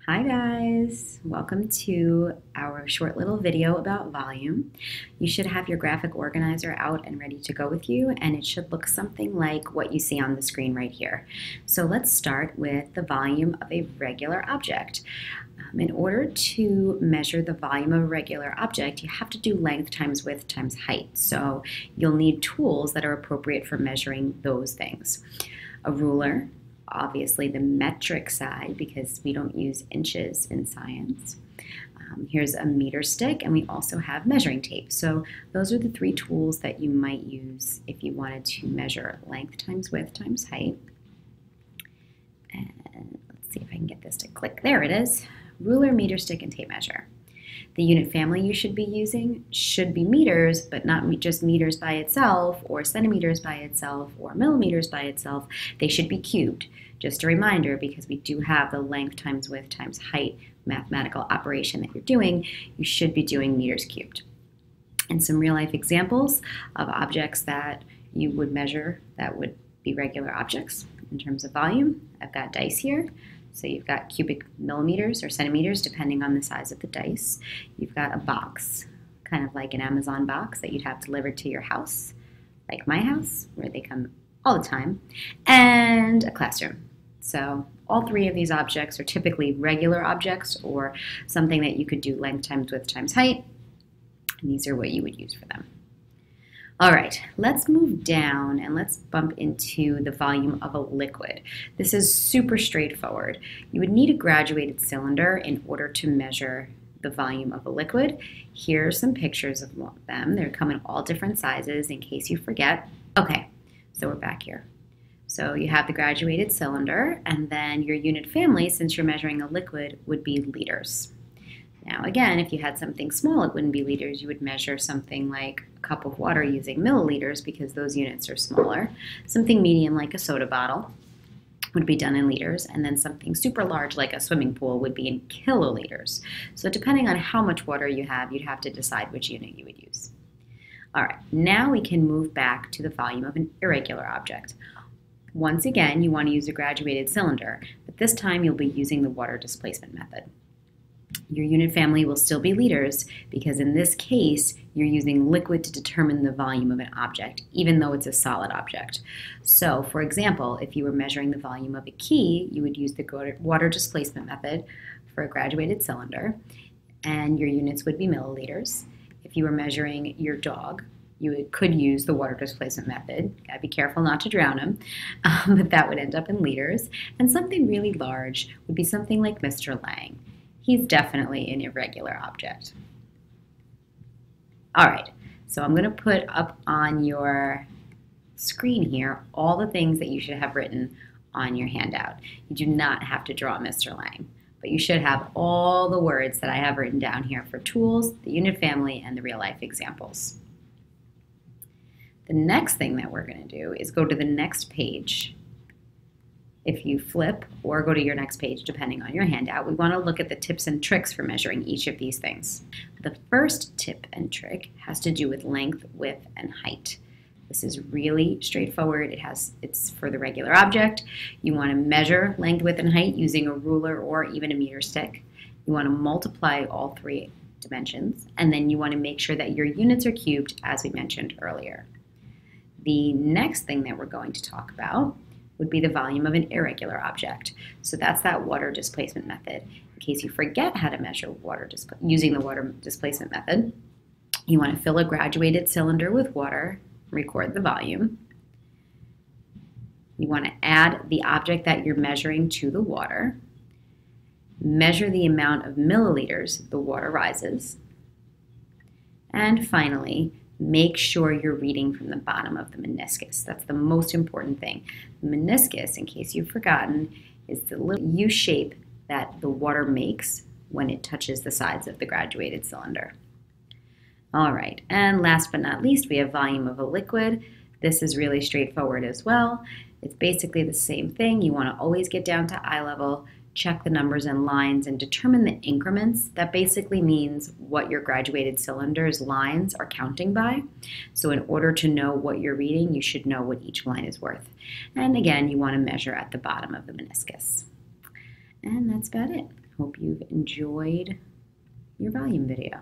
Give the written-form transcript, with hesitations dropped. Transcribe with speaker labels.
Speaker 1: Hi guys, welcome to our short little video about volume. You should have your graphic organizer out and ready to go with you, and it should look something like what you see on the screen right here. So let's start with the volume of a regular object. In order to measure the volume of a regular object, you have to do length times width times height. So you'll need tools that are appropriate for measuring those things. A ruler, obviously the metric side because we don't use inches in science. Here's a meter stick, and we also have measuring tape. So those are the three tools that you might use if you wanted to measure length times width times height. And let's see if I can get this to click. There it is. Ruler, meter stick, and tape measure. The unit family you should be using should be meters, but not just meters by itself, or centimeters by itself, or millimeters by itself. They should be cubed. Just a reminder, because we do have the length times width times height mathematical operation that you're doing, you should be doing meters cubed. And some real life examples of objects that you would measure that would be regular objects in terms of volume. I've got dice here. So you've got cubic millimeters or centimeters, depending on the size of the dice. You've got a box, kind of like an Amazon box that you'd have delivered to your house, like my house, where they come all the time, and a classroom. So all three of these objects are typically regular objects or something that you could do length times width times height, and these are what you would use for them. All right, let's move down and let's bump into the volume of a liquid. This is super straightforward. You would need a graduated cylinder in order to measure the volume of a liquid. Here are some pictures of them. They come in all different sizes in case you forget. Okay, so we're back here. So you have the graduated cylinder, and then your unit family, since you're measuring a liquid, would be liters. Now again, if you had something small, it wouldn't be liters. You would measure something like a cup of water using milliliters because those units are smaller. Something medium like a soda bottle would be done in liters, and then something super large like a swimming pool would be in kiloliters. So depending on how much water you have, you'd have to decide which unit you would use. All right, now we can move back to the volume of an irregular object. Once again, you want to use a graduated cylinder, but this time you'll be using the water displacement method. Your unit family will still be liters because in this case, you're using liquid to determine the volume of an object, even though it's a solid object. So, for example, if you were measuring the volume of a key, you would use the water displacement method for a graduated cylinder, and your units would be milliliters. If you were measuring your dog, you could use the water displacement method. Gotta be careful not to drown him, but that would end up in liters. And something really large would be something like Mr. Lang. He's definitely an irregular object. All right, so I'm going to put up on your screen here all the things that you should have written on your handout. You do not have to draw Mr. Lang, but you should have all the words that I have written down here for tools, the unit family, and the real life examples. The next thing that we're going to do is go to the next page. If you flip or go to your next page, depending on your handout, we want to look at the tips and tricks for measuring each of these things. The first tip and trick has to do with length, width, and height. This is really straightforward. It's for the regular object. You want to measure length, width, and height using a ruler or even a meter stick. You want to multiply all three dimensions, and then you want to make sure that your units are cubed, as we mentioned earlier. The next thing that we're going to talk about would be the volume of an irregular object. So that's that water displacement method. In case you forget how to measure using the water displacement method, you want to fill a graduated cylinder with water, record the volume. You want to add the object that you're measuring to the water, measure the amount of milliliters the water rises, and finally, make sure you're reading from the bottom of the meniscus. That's the most important thing. The meniscus, in case you've forgotten, is the little U shape that the water makes when it touches the sides of the graduated cylinder. All right, and last but not least, we have volume of a liquid. This is really straightforward as well. It's basically the same thing. You want to always get down to eye level, check the numbers and lines, and determine the increments. That basically means what your graduated cylinder's lines are counting by. So in order to know what you're reading, you should know what each line is worth. And again, you want to measure at the bottom of the meniscus. And that's about it. Hope you've enjoyed your volume video.